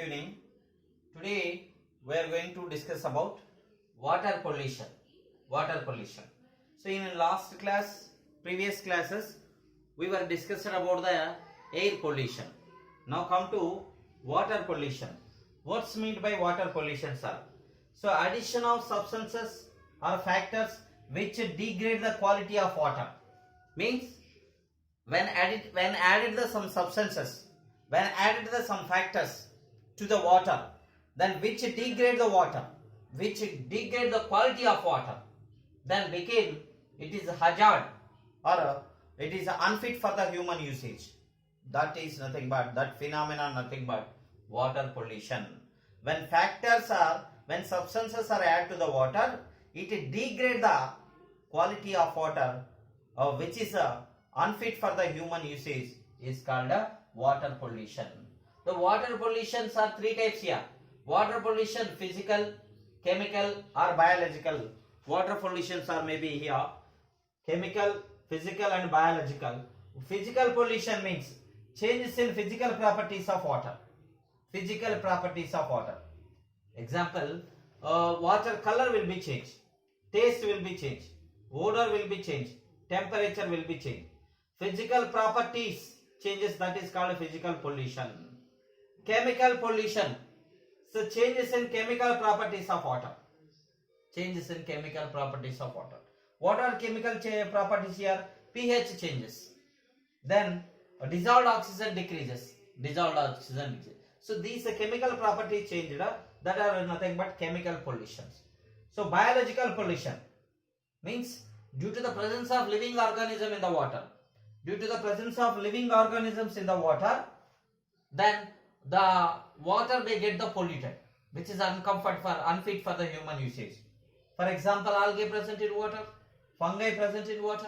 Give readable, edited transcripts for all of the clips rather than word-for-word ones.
evening. Today we are going to discuss about water pollution. Water pollution. So in last class, previous classes, we were discussing about the air pollution. Now come to water pollution. What's meant by water pollution, sir? So addition of substances or factors which degrade the quality of water. Means when added some substances, when added some factors to the water, then which degrade the water, which degrade the quality of water, then became it is hazard or it is unfit for the human usage. That is nothing but, that phenomenon nothing but water pollution. When substances are added to the water, it degrade the quality of water, which is unfit for the human usage, is called water pollution. The water pollutions are three types here. Water pollution, physical, chemical or biological. Water pollutions are maybe here chemical, physical and biological. Physical pollution means changes in physical properties of water. Physical properties of water. Example, water color will be changed, taste will be changed, odor will be changed, temperature will be changed. Physical properties changes, that is called physical pollution. Chemical pollution, so changes in chemical properties of water. Changes in chemical properties of water. What are chemical properties here? pH changes. Then dissolved oxygen decreases. Dissolved oxygen decreases. So these chemical properties changed, that are nothing but chemical pollutions. So biological pollution means due to the presence of living organism in the water. Due to the presence of living organisms in the water, then the water may get the polluted, which is unfit for the human usage. For example, algae present in water, fungi present in water,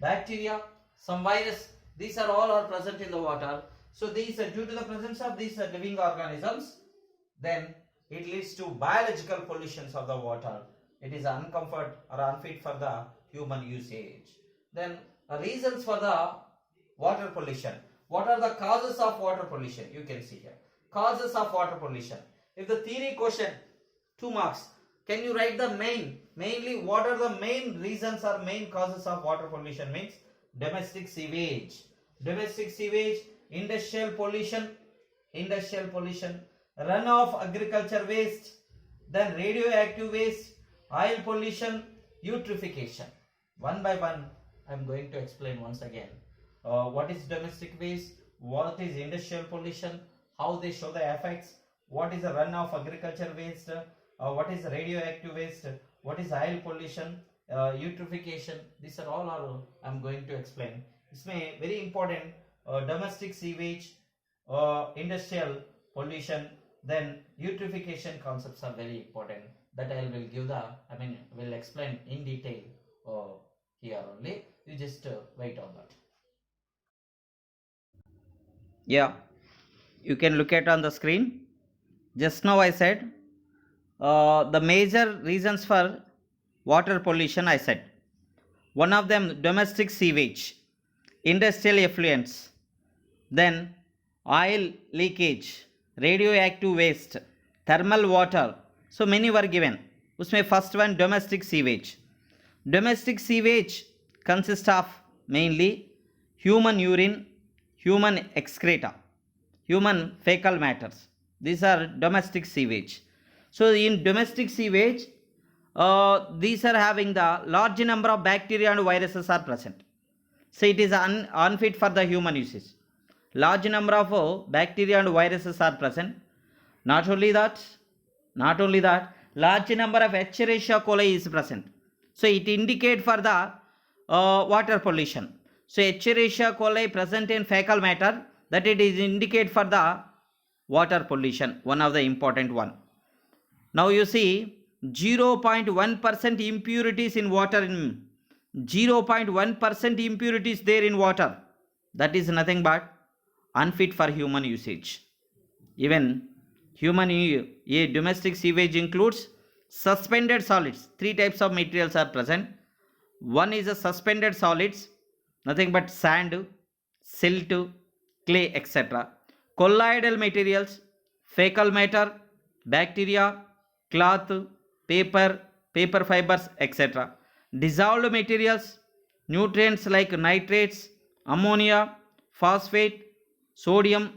bacteria, some virus, these are all present in the water. So these due to the presence of these living organisms, then it leads to biological pollutions of the water. It is uncomfort or unfit for the human usage. Then reasons for the water pollution. What are the causes of water pollution? You can see here. Causes of water pollution. If the theory question, 2 marks, can you write the mainly what are the main reasons or main causes of water pollution? Means domestic sewage. Domestic sewage, industrial pollution, runoff agriculture waste, then radioactive waste, oil pollution, eutrophication. One by one, I am going to explain once again. What is domestic waste? What is industrial pollution? How they show the effects? What is the runoff agriculture waste? What is radioactive waste? What is oil pollution? Eutrophication. These are all I am going to explain. It's very important. Domestic sewage, industrial pollution, then eutrophication concepts are very important. That I will give will explain in detail here only. You just wait on that. Yeah, you can look at on the screen. Just now I said the major reasons for water pollution. I said one of them domestic sewage, industrial effluents, then oil leakage, radioactive waste, thermal water. So many were given. Usme first one domestic sewage. Domestic sewage consists of mainly human urine, human excreta, human fecal matters. These are domestic sewage. So in domestic sewage, these are having the large number of bacteria and viruses are present. So it is unfit for the human usage. Large number of bacteria and viruses are present. Not only that, large number of Escherichia coli is present. So it indicate for the water pollution. So Escherichia coli present in fecal matter, that it is indicate for the water pollution, one of the important one. Now you see 0.1% impurities in water, 0.1% impurities there in water. That is nothing but unfit for human usage. Even domestic sewage includes suspended solids. 3 types of materials are present. One is a suspended solids, nothing but sand, silt, clay, etc. Colloidal materials, fecal matter, bacteria, cloth, paper, paper fibers, etc. Dissolved materials, nutrients like nitrates, ammonia, phosphate, sodium,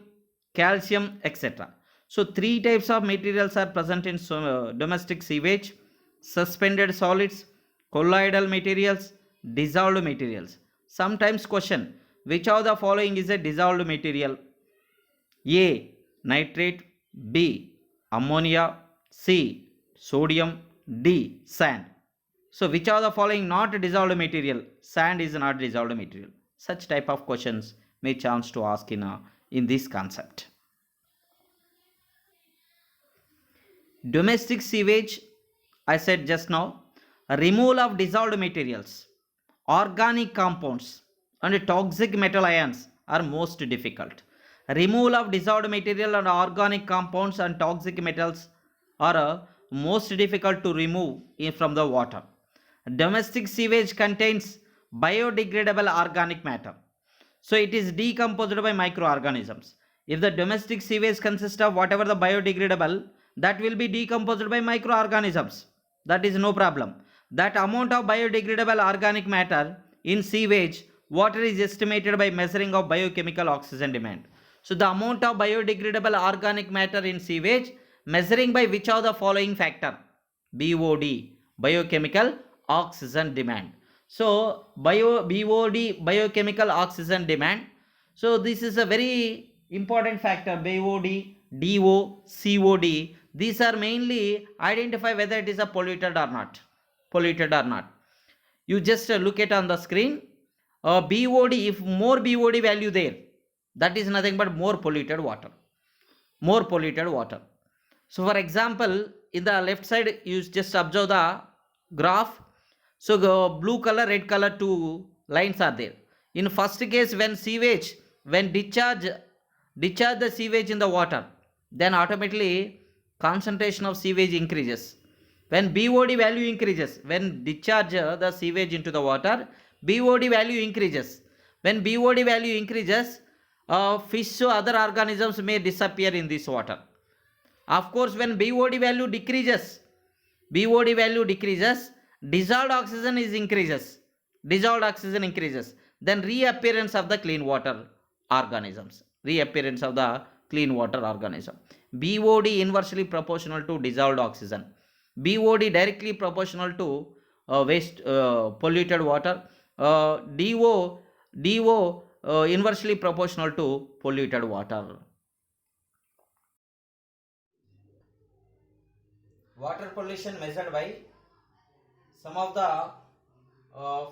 calcium, etc. So three types of materials are present in domestic sewage: suspended solids, colloidal materials, dissolved materials. Sometimes question: which of the following is a dissolved material? A. Nitrate, B. Ammonia, C. Sodium, D. Sand. So which of the following not dissolved material? Sand is not dissolved material. Such type of questions may chance to ask in this concept. Domestic sewage, I said just now, removal of dissolved materials, organic compounds and toxic metal ions are most difficult. Removal of dissolved material and organic compounds and toxic metals are most difficult to remove from the water. Domestic sewage contains biodegradable organic matter. So it is decomposed by microorganisms. If the domestic sewage consists of whatever the biodegradable, that will be decomposed by microorganisms. That is no problem. That amount of biodegradable organic matter in sewage water is estimated by measuring of biochemical oxygen demand. So the amount of biodegradable organic matter in sewage measuring by which of the following factor? BOD, biochemical oxygen demand. So BOD, biochemical oxygen demand. So this is a very important factor. BOD, DO, COD. These are mainly identify whether it is a polluted or not. Polluted or not. You just look at on the screen. BOD, if more BOD value there, that is nothing but more polluted water. More polluted water. So for example, in the left side, you just observe the graph. So the blue color, red color, two lines are there. In first case, when sewage, when discharge the sewage in the water, then automatically concentration of sewage increases. When BOD value increases, when discharge the sewage into the water, BOD value increases. When BOD value increases, fish or other organisms may disappear in this water. Of course, when BOD value decreases, dissolved oxygen increases. Dissolved oxygen increases. Then reappearance of the clean water organisms. Reappearance of the clean water organism. BOD inversely proportional to dissolved oxygen. BOD directly proportional to waste polluted water. DO inversely proportional to polluted water. Water pollution measured by some of the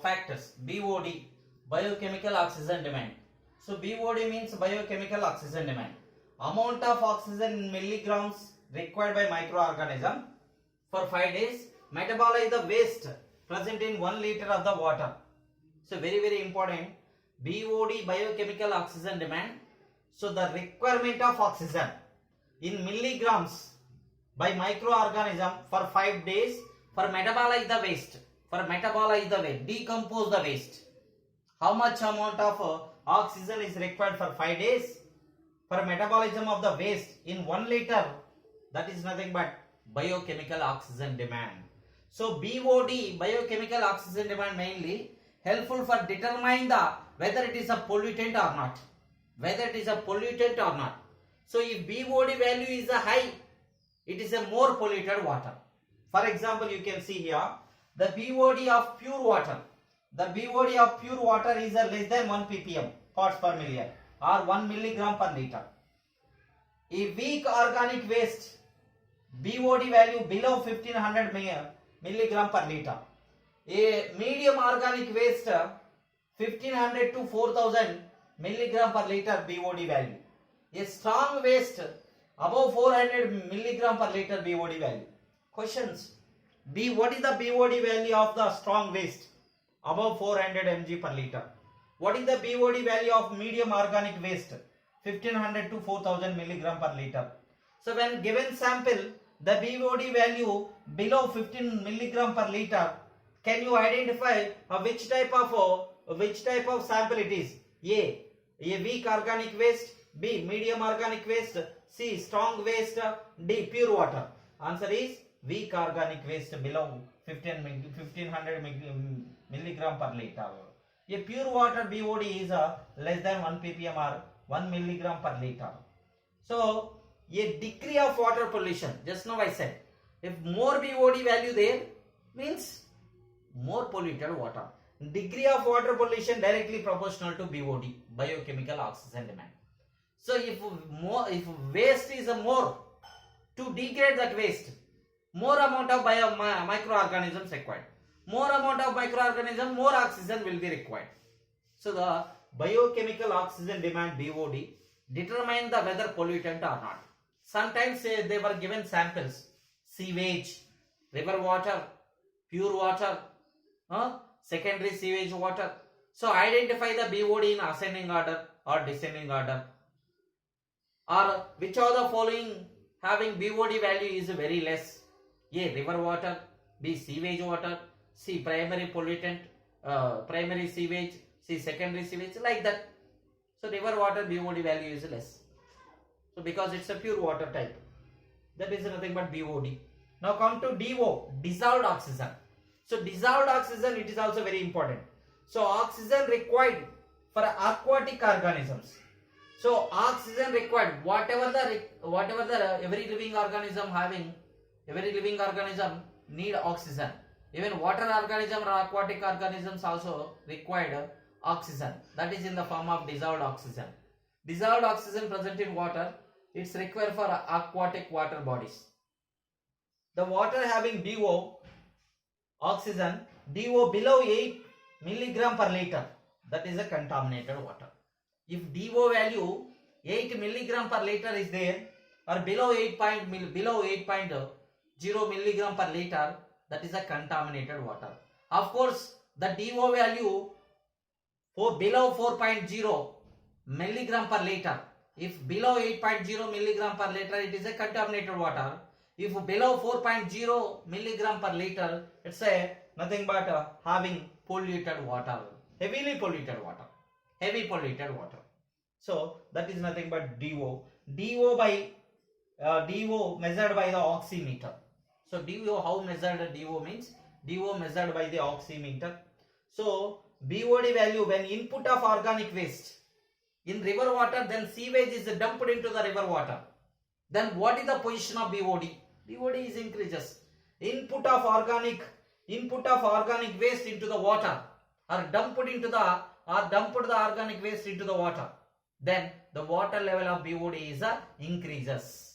factors. BOD, biochemical oxygen demand. So BOD means biochemical oxygen demand. Amount of oxygen in milligrams required by microorganism for 5 days. Metabolize the waste present in 1 liter of the water. So very important. BOD, biochemical oxygen demand. So the requirement of oxygen in milligrams by microorganism for 5 days for metabolize the waste. Decompose the waste. How much amount of oxygen is required for 5 days for metabolism of the waste in 1 liter? That is nothing but biochemical oxygen demand. So BOD, biochemical oxygen demand, mainly helpful for determining whether it is a pollutant or not. So if BOD value is a high, it is a more polluted water. For example, you can see here the BOD of pure water. The BOD of pure water is less than 1 ppm, parts per million, or 1 milligram per liter. A weak organic waste, BOD value below 1500 milligram per liter. A medium organic waste, 1500 to 4000 milligram per liter BOD value. A strong waste, above 400 milligram per liter BOD value. Questions. What is the BOD value of the strong waste? Above 400 mg per liter. What is the BOD value of medium organic waste? 1500 to 4000 milligram per liter. So when given sample, the BOD value below 15 milligram per liter, can you identify which type of sample it is? A weak organic waste, B medium organic waste, C. Strong waste. D. Pure water. Answer is weak organic waste below 1500 milligram per liter. A pure water BOD is less than 1 ppm or 1 milligram per liter. So, a degree of water pollution, just now I said, if more BOD value there means more polluted water. Degree of water pollution directly proportional to BOD, biochemical oxygen demand. So if waste is more, to degrade that waste, more amount of microorganisms required. More amount of microorganism, more oxygen will be required. So the biochemical oxygen demand BOD determine the whether pollutant or not. Sometimes they were given samples: sewage, river water, pure water, secondary sewage water. So identify the BOD in ascending order or descending order. Or which of the following having BOD value is very less? A. River water. B. Sewage water. C. Primary pollutant, primary sewage. C. Secondary sewage, like that. So river water BOD value is less. So because it's a pure water type, that is nothing but BOD. Now come to DO, dissolved oxygen. So dissolved oxygen, it is also very important. So oxygen required for aquatic organisms. So oxygen required, whatever the every living organism need oxygen. Even water organism or aquatic organisms also required oxygen. That is in the form of dissolved oxygen. Dissolved oxygen present in water, it's required for aquatic water bodies. The water having DO oxygen, DO below 8 milligram per liter, that is a contaminated water. If DO value 8 milligram per liter is there, or below 8.0 milligram per liter, that is a contaminated water. Of course, the DO value below 4.0 milligram per liter. If below 8.0 milligram per liter, it is a contaminated water. If below 4.0 milligram per liter, it's a nothing but having polluted water, heavy polluted water. So that is nothing but DO. DO measured by the oximeter. So DO, how measured DO means? DO measured by the oximeter. So BOD value when input of organic waste in river water, then sewage is dumped into the river water. Then what is the position of BOD? BOD is increases. Input of organic waste into the water, or dumped the organic waste into the water, then the water level of BOD is increases.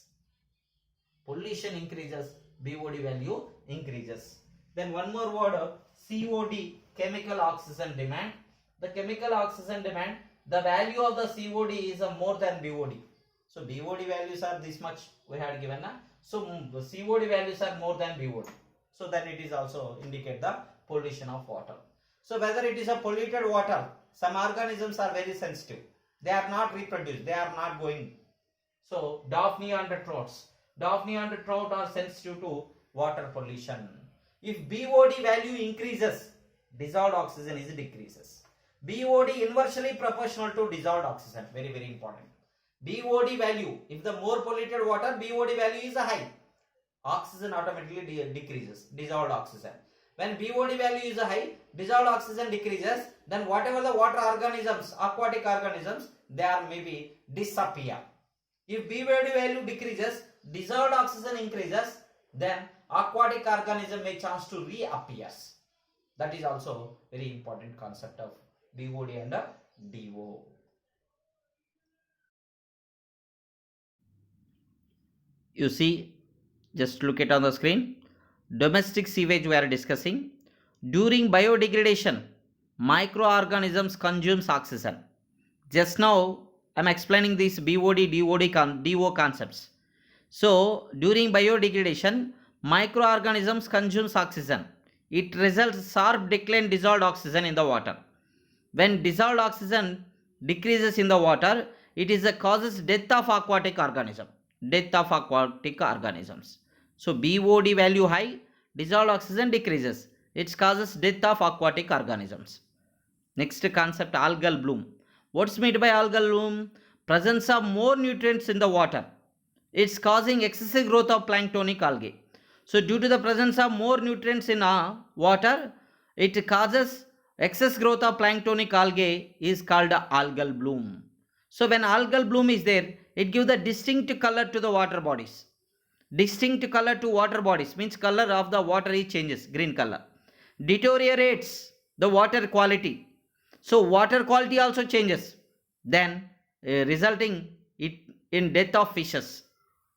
Pollution increases, BOD value increases. Then one more word, COD, chemical oxygen demand. The chemical oxygen demand, the value of the COD is more than BOD. So BOD values are this much we had given. So COD values are more than BOD. So then it is also indicate the pollution of water. So whether it is a polluted water, some organisms are very sensitive. They are not reproduced. They are not going. So Daphnia and trout are sensitive to water pollution. If BOD value increases, dissolved oxygen is decreases. BOD inversely proportional to dissolved oxygen. Very, very important. BOD value, if the more polluted water, BOD value is high, oxygen automatically decreases, dissolved oxygen. When BOD value is high, dissolved oxygen decreases, then whatever the water organisms, aquatic organisms, they are maybe disappear. If BOD value decreases, dissolved oxygen increases, then aquatic organism may chance to reappear. That is also very important concept of BOD and DO. You see, just look it on the screen. Domestic sewage we are discussing. During biodegradation, microorganisms consumes oxygen. Just now I am explaining these BOD, DO concepts. So during biodegradation, microorganisms consumes oxygen. It results sharp decline dissolved oxygen in the water. When dissolved oxygen decreases in the water, it is a causes death of aquatic organism. So BOD value high, dissolved oxygen decreases. It causes death of aquatic organisms. Next concept, algal bloom. What's meant by algal bloom? Presence of more nutrients in the water. It's causing excessive growth of planktonic algae. So due to the presence of more nutrients in water, it causes excess growth of planktonic algae is called algal bloom. So when algal bloom is there, it gives the distinct color to the water bodies. Distinct color to water bodies means color of the water is changes, green color. Deteriorates the water quality. So water quality also changes. Then resulting it in death of fishes.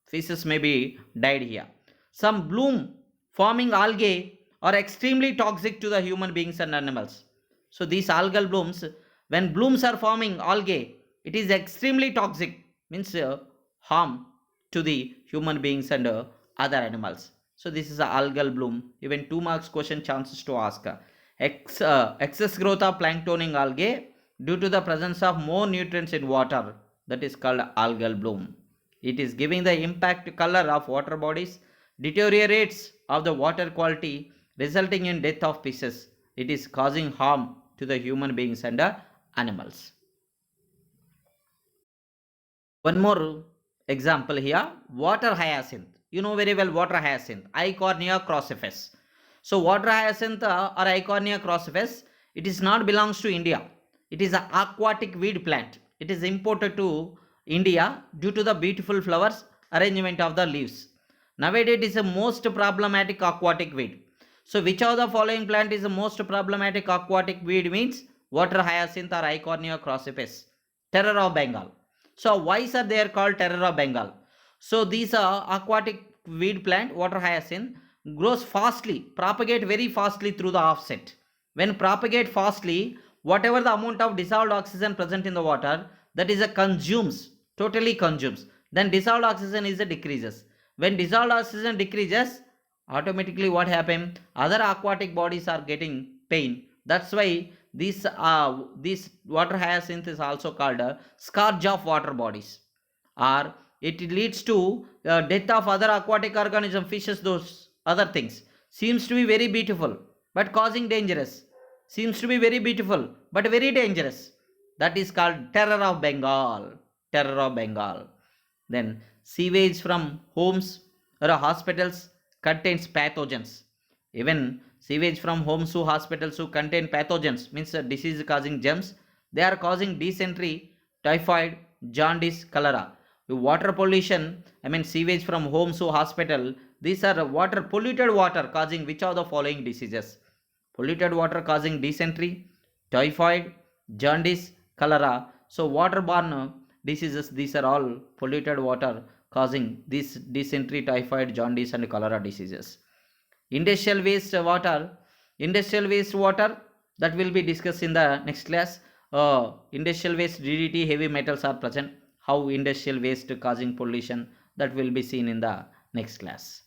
Fishes may be died here. Some bloom forming algae are extremely toxic to the human beings and animals. So these algal blooms, when blooms are forming algae, it is extremely toxic, means harm to the human beings and other animals. So this is a algal bloom. Even 2 marks question chances to ask. Excess growth of planktonic algae due to the presence of more nutrients in water, that is called algal bloom. It is giving the impact color of water bodies, deteriorates of the water quality, resulting in death of fishes. It is causing harm to the human beings and animals. One more example here, water hyacinth. You know very well water hyacinth, Eichhornia crucifers. So water hyacinth or Eichhornia crucifers, it is not belongs to India. It is an aquatic weed plant. It is imported to India due to the beautiful flowers, arrangement of the leaves. Nowadays it is the most problematic aquatic weed. So which of the following plant is the most problematic aquatic weed means water hyacinth or Eichhornia crucifers, terror of Bengal. So why are they called terror of Bengal? So these are aquatic weed plant, water hyacinth, grows fastly, propagate very fastly through the offset. When propagate fastly, whatever the amount of dissolved oxygen present in the water, that is a consumes, totally consumes. Then dissolved oxygen is a decreases. When dissolved oxygen decreases, automatically what happen? Other aquatic bodies are getting pain. That's why this water hyacinth is also called a scourge of water bodies, or it leads to death of other aquatic organism, fishes, those other things. Seems to be very beautiful but causing dangerous. Seems to be very beautiful but very dangerous. That is called terror of Bengal. Terror of Bengal. Then sewage from homes or hospitals contains pathogens. Even sewage from homes to hospitals who contain pathogens, means disease causing germs, they are causing dysentery, typhoid, jaundice, cholera. Water pollution, I mean sewage from homes to hospital, these are water, polluted water causing which of the following diseases? Polluted water causing dysentery, typhoid, jaundice, cholera. So waterborne diseases, these are all polluted water causing this dysentery, typhoid, jaundice and cholera diseases. Industrial waste water, that will be discussed in the next class. Industrial waste, DDT, heavy metals are present. How industrial waste causing pollution, that will be seen in the next class.